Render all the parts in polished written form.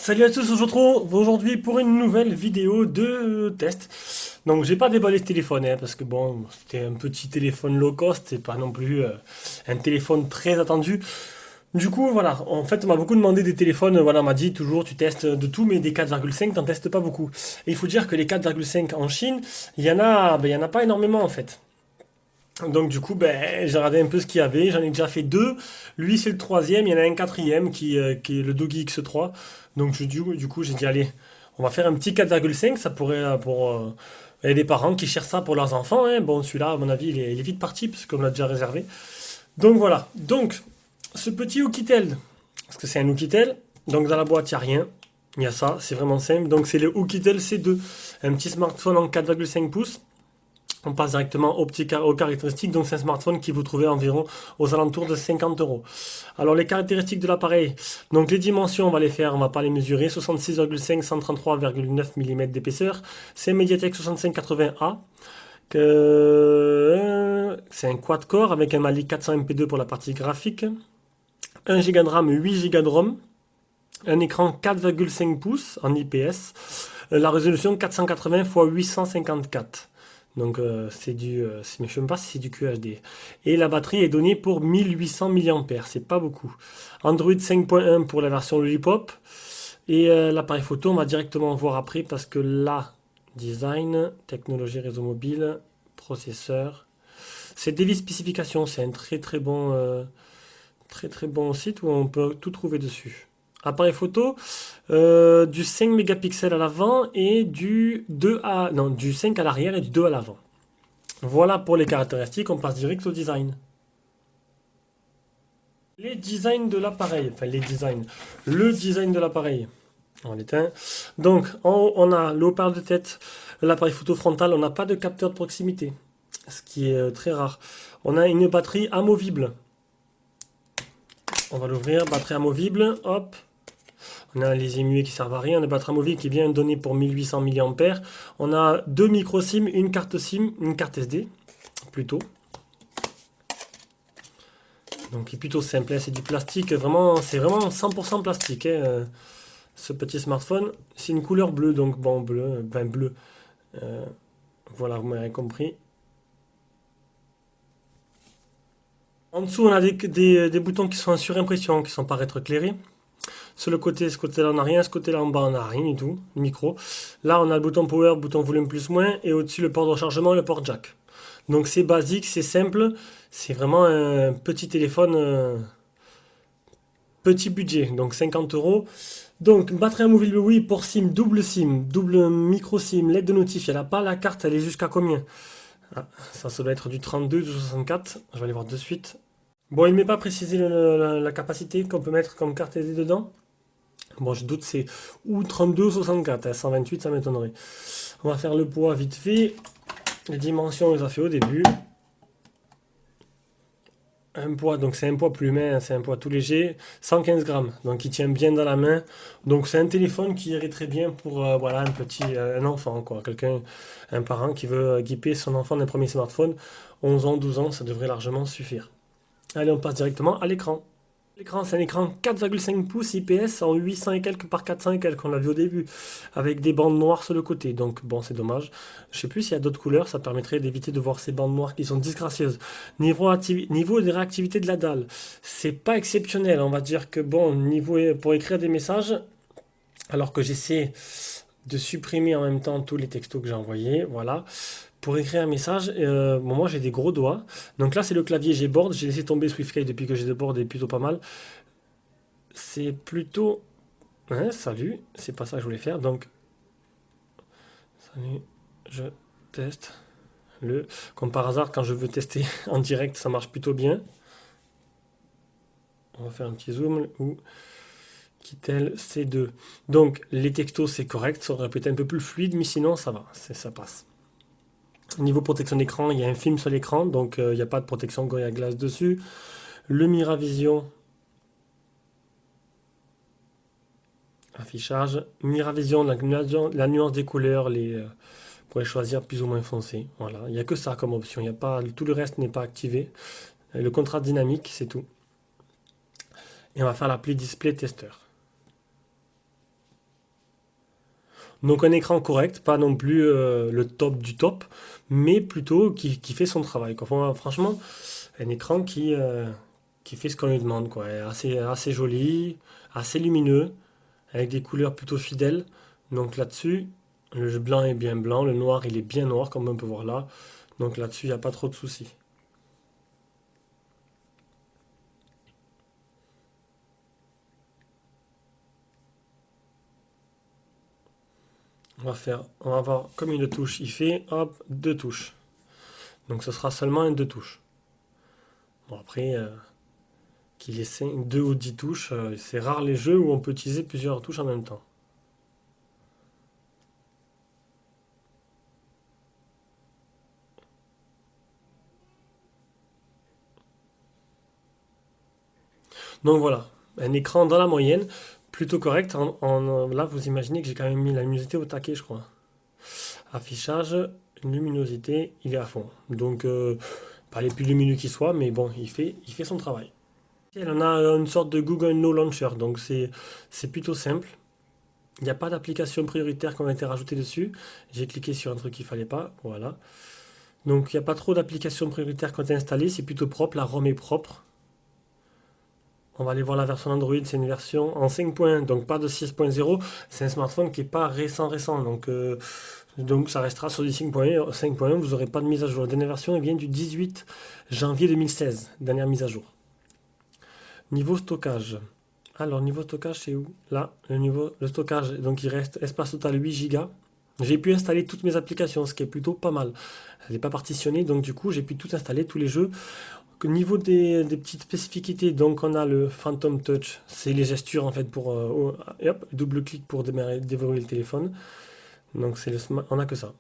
Salut à tous, on se retrouve aujourd'hui pour une nouvelle vidéo de test. Donc j'ai pas déballé ce téléphone parce que bon, c'était un petit téléphone low cost, c'est pas non plus un téléphone très attendu. Du coup voilà, en fait on m'a beaucoup demandé des téléphones, voilà, on m'a dit toujours tu testes de tout mais des 4,5 t'en testes pas beaucoup. Et il faut dire que les 4,5 en Chine, il y en a pas énormément en fait. Donc du coup, j'ai regardé un peu ce qu'il y avait. J'en ai déjà fait deux. Lui, c'est le troisième. Il y en a un quatrième qui est le Dogi X3. Donc du coup, j'ai dit, allez, on va faire un petit 4,5. Ça pourrait il y a des parents qui cherchent ça pour leurs enfants, hein. Bon, celui-là, à mon avis, il est vite parti puisqu'on l'a déjà réservé. Donc voilà. Donc, ce petit Oukitel, parce que c'est un Oukitel. Donc dans la boîte, il n'y a rien. Il y a ça, c'est vraiment simple. Donc c'est le Oukitel C2, un petit smartphone en 4,5 pouces. On passe directement aux caractéristiques. Donc, c'est un smartphone qui vous trouvez environ aux alentours de 50 euros. Alors, les caractéristiques de l'appareil. Donc, les dimensions, on va les faire, on va pas les mesurer. 66,5, 133,9 mm d'épaisseur. C'est un MediaTek 6580A. C'est un quad-core avec un Mali 400 MP2 pour la partie graphique. 1 Go de RAM, 8 Go de ROM. Un écran 4,5 pouces en IPS. La résolution 480 x 854. Donc je ne sais même pas si c'est du QHD. Et la batterie est donnée pour 1800 mAh, c'est pas beaucoup. Android 5.1 pour la version Lollipop. Et l'appareil photo, on va directement voir après parce que là, design, technologie réseau mobile, processeur. C'est Devis Spécification, c'est un très bon site où on peut tout trouver dessus. Appareil photo, du 5 mégapixels à l'avant et du 5 à l'arrière et du 2 à l'avant. Voilà pour les caractéristiques, on passe direct au design. Les designs de l'appareil, enfin les designs, le design de l'appareil. On l'éteint. Donc, en haut, on a le haut-parleur de tête, l'appareil photo frontal, on n'a pas de capteur de proximité, ce qui est très rare. On a une batterie amovible. On va l'ouvrir, batterie amovible, hop. On a les émuets qui servent à rien, une batterie amovible qui vient donner pour 1800 mAh. On a deux micro SIM, une carte SIM, une carte SD, plutôt. Donc il est plutôt simple, hein, c'est du plastique, vraiment, c'est vraiment 100% plastique, hein, ce petit smartphone. C'est une couleur bleue, donc bon, bleu. Euh, voilà, vous m'avez compris. En dessous, on a des boutons qui sont en surimpression, qui sont pas rétroéclairés. Sur le côté, ce côté-là, on n'a rien. Ce côté-là, en bas, on n'a rien du tout. Micro. Là, on a le bouton power, le bouton volume plus moins. Et au-dessus, le port de rechargement et le port jack. Donc, c'est basique, c'est simple. C'est vraiment un petit téléphone, petit budget. Donc, 50 euros. Donc, batterie amovible, oui, pour SIM, double micro SIM, LED de notif. Elle n'a pas la carte, elle est jusqu'à combien? Ah, ça doit être du 32, du 64. Je vais aller voir de suite. Bon, il ne m'est pas précisé la capacité qu'on peut mettre comme carte SD dedans. Bon, je doute c'est ou 32 ou 64, hein, 128 ça m'étonnerait. On va faire le poids vite fait. Les dimensions, on les a fait au début. Un poids, donc c'est un poids plumet, hein, c'est un poids tout léger, 115 grammes, donc il tient bien dans la main. Donc c'est un téléphone qui irait très bien pour voilà, un enfant, quoi, quelqu'un, un parent qui veut équiper son enfant d'un premier smartphone, 11 ans, 12 ans, ça devrait largement suffire. Allez, on passe directement à l'écran. L'écran, c'est un écran 4,5 pouces IPS en 800 et quelques par 400 et quelques, on l'a vu au début, avec des bandes noires sur le côté. Donc bon, c'est dommage. Je sais plus s'il y a d'autres couleurs, ça permettrait d'éviter de voir ces bandes noires qui sont disgracieuses. Niveau de réactivité de la dalle, c'est pas exceptionnel. On va dire que bon, niveau pour écrire des messages, alors que j'essaie de supprimer en même temps tous les textos que j'ai envoyés, voilà. Pour écrire un message, bon, moi j'ai des gros doigts. Donc là c'est le clavier Gboard, j'ai laissé tomber SwiftKey depuis que j'ai de board et plutôt pas mal. C'est plutôt... Hein, salut, c'est pas ça que je voulais faire. Donc, salut, je teste le... Comme par hasard, quand je veux tester en direct, ça marche plutôt bien. On va faire un petit zoom ou Kittel C2. Donc, les textos, c'est correct. Ça aurait pu être un peu plus fluide, mais sinon, ça va, ça passe. Niveau protection d'écran, il y a un film sur l'écran, donc il n'y a pas de protection Gorilla Glass dessus. Le Miravision, affichage. Miravision, la nuance des couleurs, vous pouvez choisir plus ou moins foncé. Voilà, il n'y a que ça comme option. Il y a pas, tout le reste n'est pas activé. Le contraste dynamique, c'est tout. Et on va faire l'appli Display Tester. Donc un écran correct, pas non plus le top du top, mais plutôt qui fait son travail, quoi. Franchement, un écran qui fait ce qu'on lui demande, quoi. Assez joli, assez lumineux, avec des couleurs plutôt fidèles. Donc là-dessus, le blanc est bien blanc, le noir il est bien noir, comme on peut voir là. Donc là-dessus, il n'y a pas trop de soucis. On va avoir comme une touche, il fait, hop, deux touches. Donc ce sera seulement un deux touches. Bon après, qu'il y ait deux ou 10 touches, c'est rare les jeux où on peut utiliser plusieurs touches en même temps. Donc voilà, un écran dans la moyenne, plutôt correct. Là, vous imaginez que j'ai quand même mis la luminosité au taquet, je crois. Affichage, luminosité, il est à fond. Donc, pas les plus lumineux qui soient, mais bon, il fait son travail. Elle en a une sorte de Google No Launcher, donc c'est plutôt simple. Il n'y a pas d'application prioritaire qui ont été rajoutées dessus. J'ai cliqué sur un truc qu'il fallait pas, voilà. Donc il n'y a pas trop d'applications prioritaires qui ont été installées, c'est plutôt propre, la ROM est propre. On va aller voir la version Android, c'est une version en 5 points, donc pas de 6.0. C'est un smartphone qui n'est pas récent, donc ça restera sur du 5.1. 5.1, vous n'aurez pas de mise à jour. La dernière version elle vient du 18 janvier 2016, dernière mise à jour. Niveau stockage. Alors, niveau stockage, c'est où? Là, le stockage, donc il reste espace total 8 Go. J'ai pu installer toutes mes applications, ce qui est plutôt pas mal. Elle n'est pas partitionnée, donc du coup, j'ai pu tout installer, tous les jeux. Au niveau des petites spécificités, donc on a le Phantom Touch, c'est les gestures en fait pour et hop, double clic pour déverrouiller le téléphone. Donc on a que ça.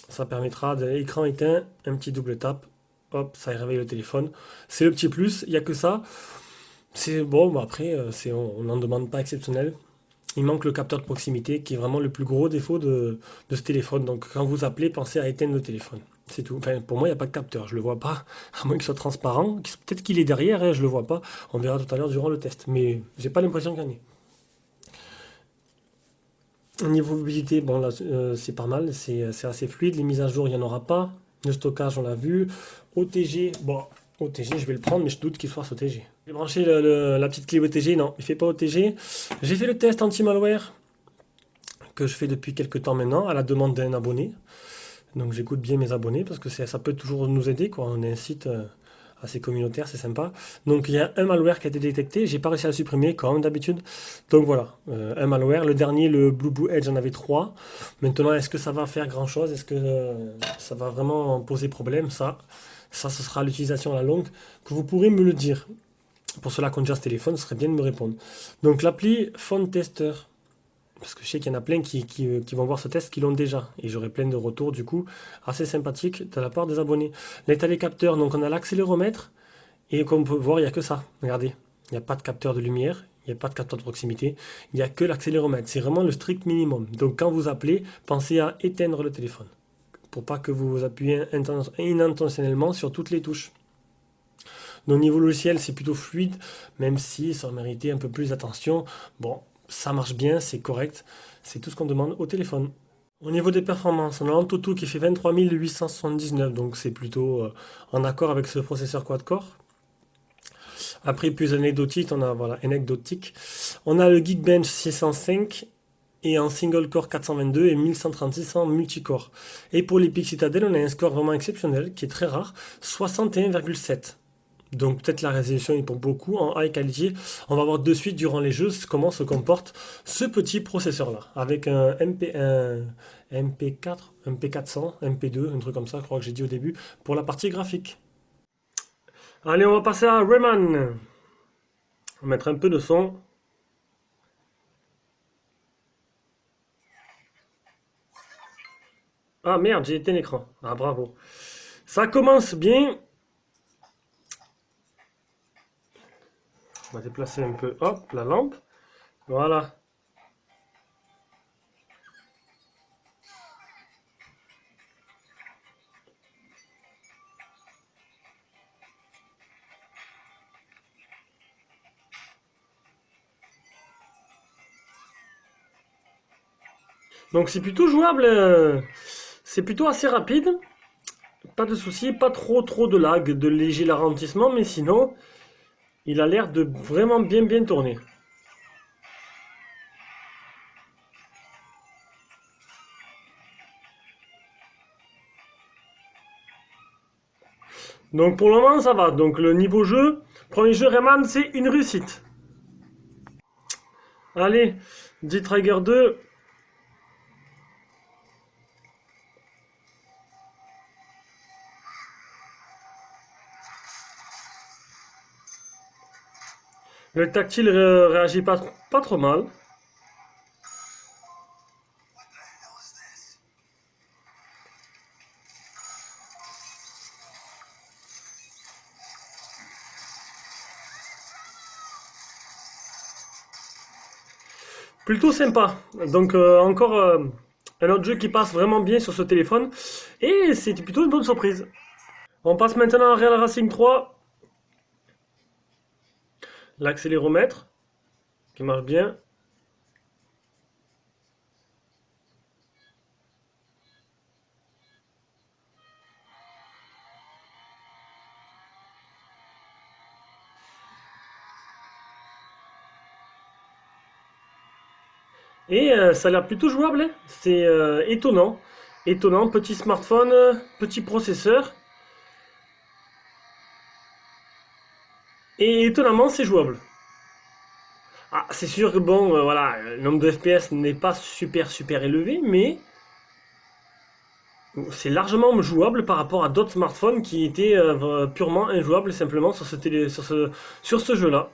Ça permettra d'écran éteint, un petit double tap, hop, ça réveille le téléphone. C'est le petit plus, il n'y a que ça. C'est bon, bah après, on n'en demande pas exceptionnel. Il manque le capteur de proximité qui est vraiment le plus gros défaut de ce téléphone. Donc quand vous appelez, pensez à éteindre le téléphone. C'est tout. Enfin, pour moi, il n'y a pas de capteur. Je ne le vois pas, à moins qu'il soit transparent. Peut-être qu'il est derrière, hein, je ne le vois pas. On verra tout à l'heure durant le test. Mais j'ai pas l'impression qu'il y en ait. Au niveau mobilité, bon là, c'est pas mal. C'est assez fluide. Les mises à jour, il n'y en aura pas. Le stockage, on l'a vu. OTG, bon, OTG, je vais le prendre, mais je doute qu'il soit OTG. J'ai branché la petite clé OTG. Non, il ne fait pas OTG. J'ai fait le test anti-malware que je fais depuis quelques temps maintenant, à la demande d'un abonné. Donc j'écoute bien mes abonnés parce que ça peut toujours nous aider, quoi. On est un site assez communautaire, c'est sympa. Donc il y a un malware qui a été détecté, j'ai pas réussi à le supprimer comme d'habitude. Donc voilà, un malware. Le dernier, le Blue Blue Edge, en avait trois. Maintenant, est-ce que ça va faire grand chose? Est-ce que ça va vraiment poser problème? Ça, ce sera l'utilisation à la longue que vous pourrez me le dire. Pour cela qu'on déjà ce téléphone, ce serait bien de me répondre. Donc l'appli Phone Tester. Parce que je sais qu'il y en a plein qui vont voir ce test qui l'ont déjà. Et j'aurai plein de retours, du coup, assez sympathiques de la part des abonnés. L'état des capteurs, donc on a l'accéléromètre. Et comme on peut voir, il n'y a que ça. Regardez, il n'y a pas de capteur de lumière, il n'y a pas de capteur de proximité, il n'y a que l'accéléromètre. C'est vraiment le strict minimum. Donc quand vous appelez, pensez à éteindre le téléphone. Pour pas que vous appuyez inintentionnellement sur toutes les touches. Donc niveau logiciel, c'est plutôt fluide, même si ça méritait un peu plus d'attention. Bon, ça marche bien, c'est correct, c'est tout ce qu'on demande au téléphone. Au niveau des performances, on a l'Antutu qui fait 23 879, donc c'est plutôt en accord avec ce processeur quad-core. Après, plus anecdotique, on a voilà, anecdotique. On a le Geekbench 605 et en single core 422 et 1136 en multicore. Et pour l'Epic Citadel, on a un score vraiment exceptionnel qui est très rare, 61,7. Donc peut-être la résolution est pour beaucoup en high quality. On va voir de suite durant les jeux comment se comporte ce petit processeur là avec un MP4, MP400, MP2, un truc comme ça, je crois que j'ai dit au début, pour la partie graphique. Allez, on va passer à Rayman. On va mettre un peu de son. Ah merde, j'ai éteint l'écran. Ah bravo. Ça commence bien. On va déplacer un peu, hop, la lampe. Voilà. Donc c'est plutôt jouable, c'est plutôt assez rapide. Pas de souci, pas trop de lag, de léger ralentissement, mais sinon, il a l'air de vraiment bien tourner. Donc pour le moment, ça va. Donc le niveau jeu, premier jeu Rayman, c'est une réussite. Allez, D-Trigger 2. Le tactile réagit pas trop mal. Plutôt sympa. Donc encore un autre jeu qui passe vraiment bien sur ce téléphone. Et c'était plutôt une bonne surprise. On passe maintenant à Real Racing 3. L'accéléromètre qui marche bien. Et ça a l'air plutôt jouable, hein. C'est étonnant. Étonnant, petit smartphone, petit processeur. Et étonnamment, c'est jouable. Ah, c'est sûr que bon, voilà, le nombre de FPS n'est pas super élevé, mais c'est largement jouable par rapport à d'autres smartphones qui étaient purement injouables simplement sur sur ce jeu-là.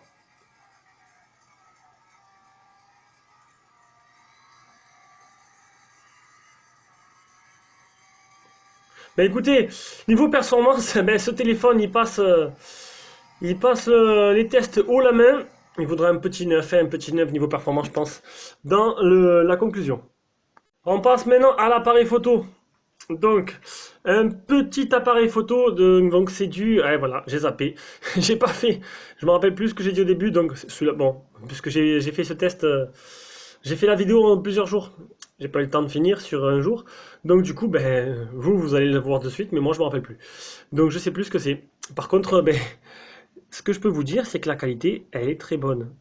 Bah écoutez, niveau performance, ben, ce téléphone il passe les tests haut la main. Il vaudra un petit 9 niveau performance, je pense, dans la conclusion. On passe maintenant à l'appareil photo. Donc, un petit appareil photo, donc c'est du... Ouais, voilà, j'ai zappé. J'ai pas fait... Je me rappelle plus ce que j'ai dit au début, donc bon, puisque j'ai fait ce test, j'ai fait la vidéo en plusieurs jours. J'ai pas eu le temps de finir sur un jour. Donc du coup, ben, vous allez le voir de suite, mais moi je me rappelle plus. Donc je sais plus ce que c'est. Par contre, ben, ce que je peux vous dire, c'est que la qualité, elle est très bonne.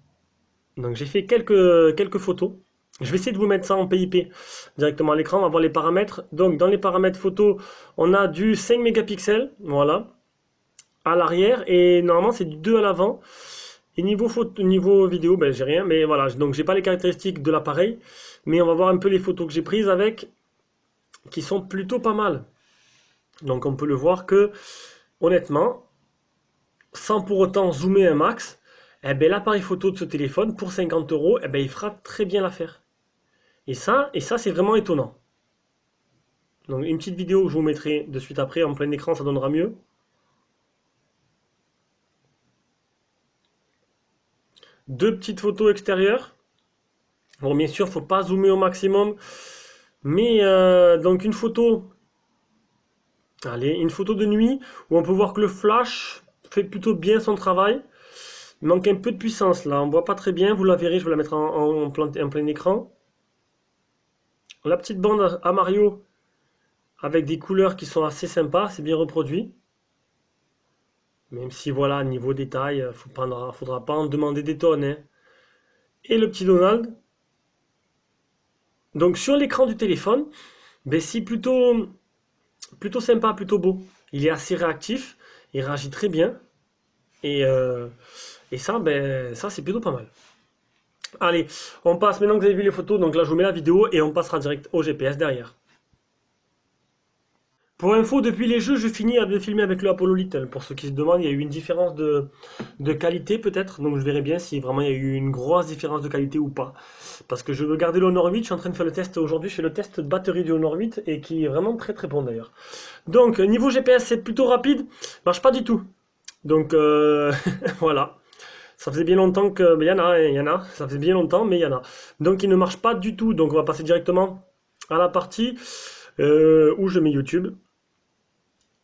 Donc j'ai fait quelques photos. Je vais essayer de vous mettre ça en PIP directement à l'écran. On va voir les paramètres. Donc dans les paramètres photo, on a du 5 mégapixels, voilà, à l'arrière. Et normalement c'est du 2 à l'avant. Et niveau vidéo, ben j'ai rien. Mais voilà, donc j'ai pas les caractéristiques de l'appareil. Mais on va voir un peu les photos que j'ai prises avec, qui sont plutôt pas mal. Donc on peut le voir que, honnêtement, sans pour autant zoomer un max, eh ben, l'appareil photo de ce téléphone, pour 50 euros, eh ben, il fera très bien l'affaire. Et ça c'est vraiment étonnant. Donc une petite vidéo que je vous mettrai de suite après en plein écran, ça donnera mieux. Deux petites photos extérieures. Bon, bien sûr, faut pas zoomer au maximum. Mais donc une photo, allez, une photo de nuit où on peut voir que le flash fait plutôt bien son travail. Il manque un peu de puissance là, on voit pas très bien, vous la verrez, je vais la mettre en plein écran. La petite bande à Mario avec des couleurs qui sont assez sympas, c'est bien reproduit. Même si voilà, niveau détail, faudra pas en demander des tonnes, hein. Et le petit Donald. Donc sur l'écran du téléphone, ben, c'est plutôt sympa, plutôt beau. Il est assez réactif, il réagit très bien. Et, euh, et ça, ben, ça c'est plutôt pas mal. Allez, on passe, maintenant que vous avez vu les photos, donc là je vous mets la vidéo et on passera direct au GPS derrière. Pour info, depuis les jeux, je finis de filmer avec le Apollo Little. Pour ceux qui se demandent, il y a eu une différence de qualité peut-être. Donc je verrai bien si vraiment il y a eu une grosse différence de qualité ou pas. Parce que je veux garder le Honor 8. Je suis en train de faire le test aujourd'hui. Je fais le test de batterie du Honor 8 et qui est vraiment très bon d'ailleurs. Donc niveau GPS, c'est plutôt rapide. Marche pas du tout. Donc voilà. Ça faisait bien longtemps que... Mais il y en a, hein, il y en a. Ça faisait bien longtemps, mais il y en a. Donc il ne marche pas du tout. Donc on va passer directement à la partie où je mets YouTube.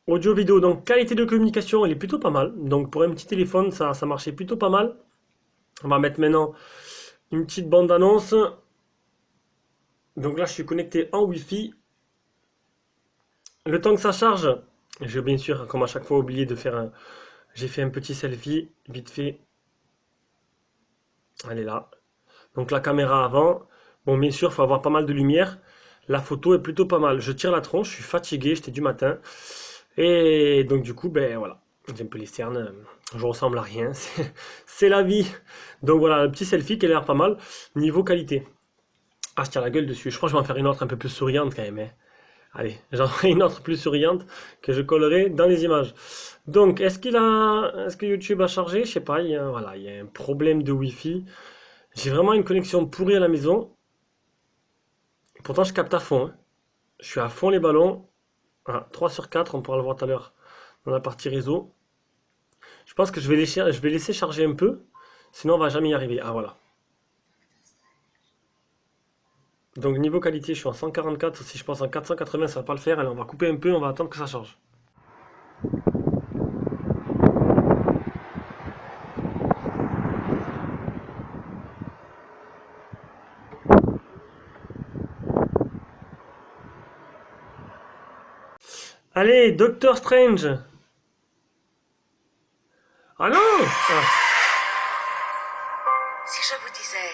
Audio vidéo, donc qualité de communication, elle est plutôt pas mal. Donc pour un petit téléphone, ça marchait plutôt pas mal. On va mettre maintenant une petite bande-annonce. Donc là, je suis connecté en Wi-Fi. Le temps que ça charge, j'ai bien sûr, comme à chaque fois, oublié de faire un... J'ai fait un petit selfie, vite fait. Elle est là. Donc la caméra avant. Bon, bien sûr, il faut avoir pas mal de lumière. La photo est plutôt pas mal. Je tire la tronche, je suis fatigué, j'étais du matin. Et donc du coup, ben voilà. J'ai un peu les cernes. Je ressemble à rien. C'est la vie. Donc voilà, le petit selfie qui a l'air pas mal. Niveau qualité. Ah, je tire la gueule dessus. Je crois que je vais en faire une autre un peu plus souriante quand même, hein. Allez, j'en ferai une autre plus souriante que je collerai dans les images. Donc, est-ce que YouTube a chargé? Je sais pas, voilà, il y a un problème de Wi-Fi. J'ai vraiment une connexion pourrie à la maison. Pourtant, je capte à fond, hein. Je suis à fond les ballons. Ah, 3 sur 4, on pourra le voir tout à l'heure dans la partie réseau. Je pense que je vais laisser charger un peu, sinon on va jamais y arriver. Ah voilà. Donc niveau qualité, je suis en 144. Si je pense en 480, ça va pas le faire. Allez, on va couper un peu, on va attendre que ça charge. Allez, Doctor Strange. Ah non! Ah. Si je vous disais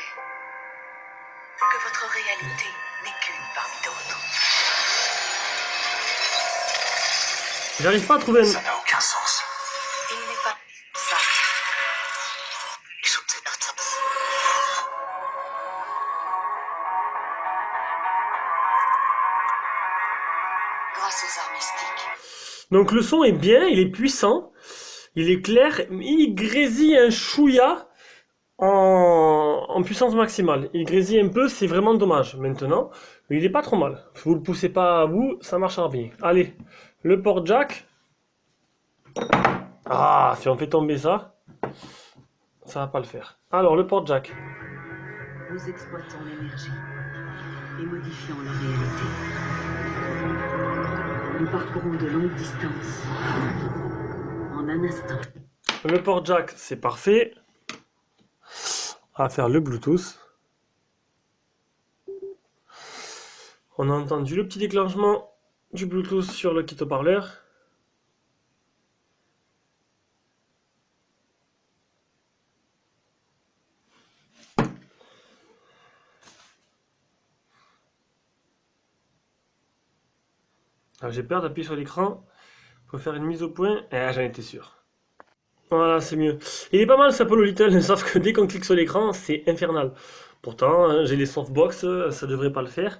que votre réalité n'est qu'une parmi d'autres. J'arrive pas à trouver un... Ça n'a aucun sens. Il n'est pas ça. Les choses de notre sens. Grâce aux arts mystiques. Donc le son est bien, il est puissant, il est clair, il grésille un chouïa en puissance maximale. Il grésille un peu, c'est vraiment dommage. Maintenant, il est pas trop mal. Vous le poussez pas à bout, ça marchera bien. Allez, le port jack. Ah, si on fait tomber ça, ça va pas le faire. Alors, le port jack. Nous exploitons l'énergie et modifions la réalité. Nous parcourons de longues distances en un instant. Le port jack, c'est parfait. On va faire le Bluetooth. On a entendu le petit déclenchement du Bluetooth sur le kit haut-parleur. J'ai peur d'appuyer sur l'écran pour faire une mise au point. Eh, j'en étais sûr. Voilà, c'est mieux. Il est pas mal ce Apollo Little, sauf que dès qu'on clique sur l'écran, c'est infernal. Pourtant, hein, j'ai les softbox, ça devrait pas le faire.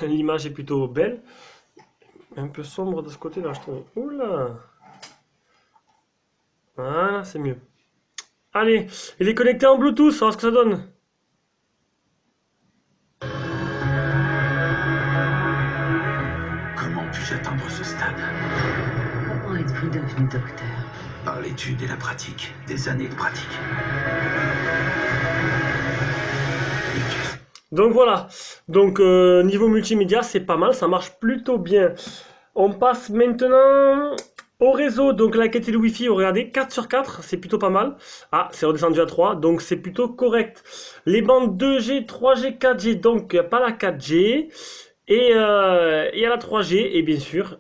L'image est plutôt belle. Un peu sombre de ce côté-là, je trouve. Oula! Voilà, c'est mieux. Allez, il est connecté en Bluetooth, on va voir ce que ça donne. Comment puis-je atteindre ce stade? Comment êtes-vous devenu docteur? Par l'étude et la pratique. Des années de pratique. Donc voilà. Donc niveau multimédia, c'est pas mal, ça marche plutôt bien. On passe maintenant au réseau. Donc la qualité de Wi-Fi, regardez, 4 sur 4, c'est plutôt pas mal. Ah, c'est redescendu à 3, donc c'est plutôt correct. Les bandes 2G, 3G, 4G, donc pas la 4G. Et il y a la 3G, et bien sûr,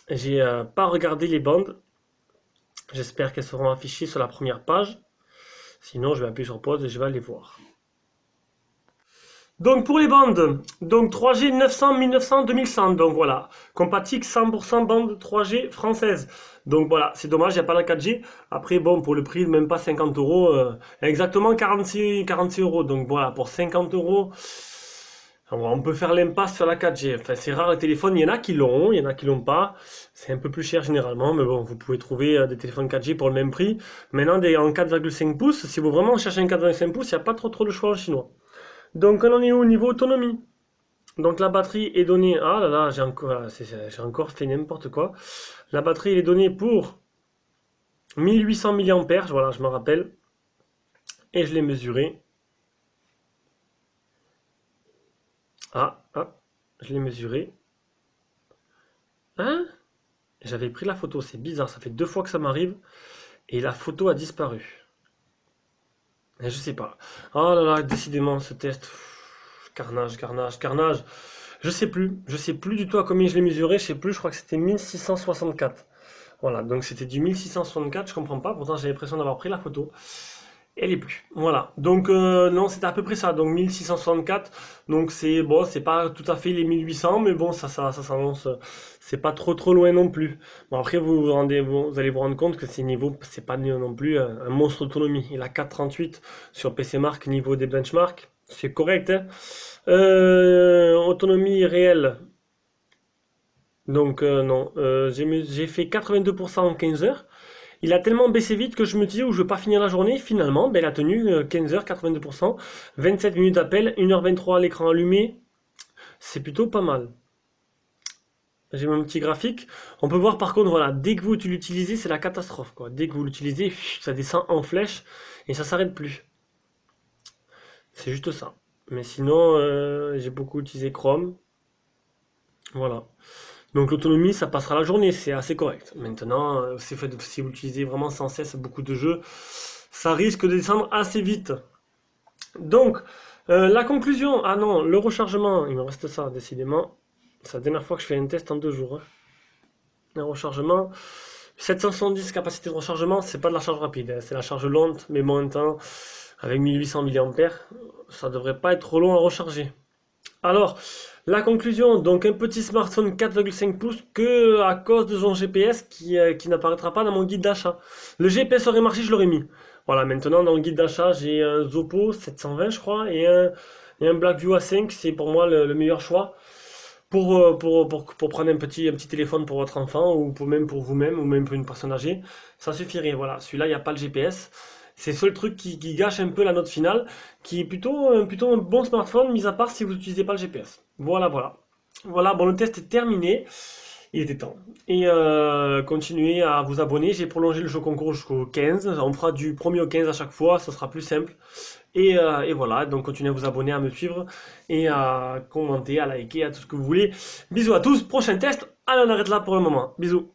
j'ai pas regardé les bandes. J'espère qu'elles seront affichées sur la première page. Sinon, je vais appuyer sur pause et je vais aller voir. Donc pour les bandes, donc 3G 900, 1900, 2100, donc voilà, compatible 100% bande 3G française. Donc voilà, c'est dommage, il n'y a pas la 4G. Après bon, pour le prix, même pas 50 euros, exactement 46 euros. Donc voilà, pour 50 euros, on peut faire l'impasse sur la 4G. Enfin, c'est rare les téléphones, il y en a qui l'ont, il y en a qui l'ont pas. C'est un peu plus cher généralement, mais bon, vous pouvez trouver des téléphones 4G pour le même prix. Maintenant, en 4,5 pouces, si vous vraiment cherchez un 4,5 pouces, il n'y a pas trop de choix en chinois. Donc on en est où au niveau autonomie? Donc la batterie est donnée... Ah là là, j'ai encore fait n'importe quoi. La batterie elle est donnée pour 1800 mAh, voilà, je me rappelle. Et je l'ai mesuré. Je l'ai mesuré. Hein? J'avais pris la photo, c'est bizarre, ça fait 2 fois que ça m'arrive. Et la photo a disparu. Et je sais pas. Oh là là, décidément, ce test... Carnage, carnage, carnage. Je sais plus du tout à combien je l'ai mesuré, je sais plus, je crois que c'était 1664. Voilà, donc c'était du 1664, je comprends pas, pourtant j'ai l'impression d'avoir pris la photo. Elle est plus. Voilà. Donc non, c'était à peu près ça. Donc 1664. Donc c'est bon, c'est pas tout à fait les 1800, mais bon, ça s'annonce. C'est pas trop loin non plus. Bon après vous allez vous rendre compte que ces niveaux, c'est pas non plus un monstre d'autonomie. Il a 4,38 sur PC Mark niveau des benchmarks. C'est correct, hein. Autonomie réelle. Donc non, j'ai fait 82% en 15 heures. Il a tellement baissé vite que je me disais où je vais pas finir la journée. Finalement, ben, il a tenu 15 heures, 82%, 27 minutes d'appel, 1h23 à l'écran allumé. C'est plutôt pas mal. J'ai mon petit graphique. On peut voir par contre, voilà, dès que vous l'utilisez, c'est la catastrophe, quoi. Dès que vous l'utilisez, ça descend en flèche et ça s'arrête plus. C'est juste ça. Mais sinon, j'ai beaucoup utilisé Chrome. Voilà. Donc l'autonomie, ça passera la journée, c'est assez correct. Maintenant, si vous utilisez vraiment sans cesse beaucoup de jeux, ça risque de descendre assez vite. Donc, la conclusion, ah non, le rechargement, il me reste ça, décidément. C'est la dernière fois que je fais un test en 2 jours, hein. Le rechargement, 770 capacité de rechargement, c'est pas de la charge rapide, hein, c'est la charge lente, mais bon, en temps, avec 1800 mAh, ça devrait pas être trop long à recharger. Alors, la conclusion, donc un petit smartphone 4,5 pouces que à cause de son GPS qui n'apparaîtra pas dans mon guide d'achat. Le GPS aurait marché, je l'aurais mis. Voilà, maintenant dans le guide d'achat, j'ai un Zoppo 720 je crois et un Blackview A5, c'est pour moi le meilleur choix pour prendre un petit téléphone pour votre enfant ou même pour vous-même ou même pour une personne âgée. Ça suffirait, voilà. Celui-là, il n'y a pas le GPS. C'est le seul truc qui gâche un peu la note finale, qui est plutôt un bon smartphone, mis à part si vous n'utilisez pas le GPS. Voilà, voilà. Voilà, bon, le test est terminé. Il était temps. Et continuez à vous abonner. J'ai prolongé le jeu concours jusqu'au 15. On fera du 1er au 15 à chaque fois, ce sera plus simple. Et voilà, donc continuez à vous abonner, à me suivre et à commenter, à liker, à tout ce que vous voulez. Bisous à tous, prochain test. Allez, on arrête là pour le moment. Bisous.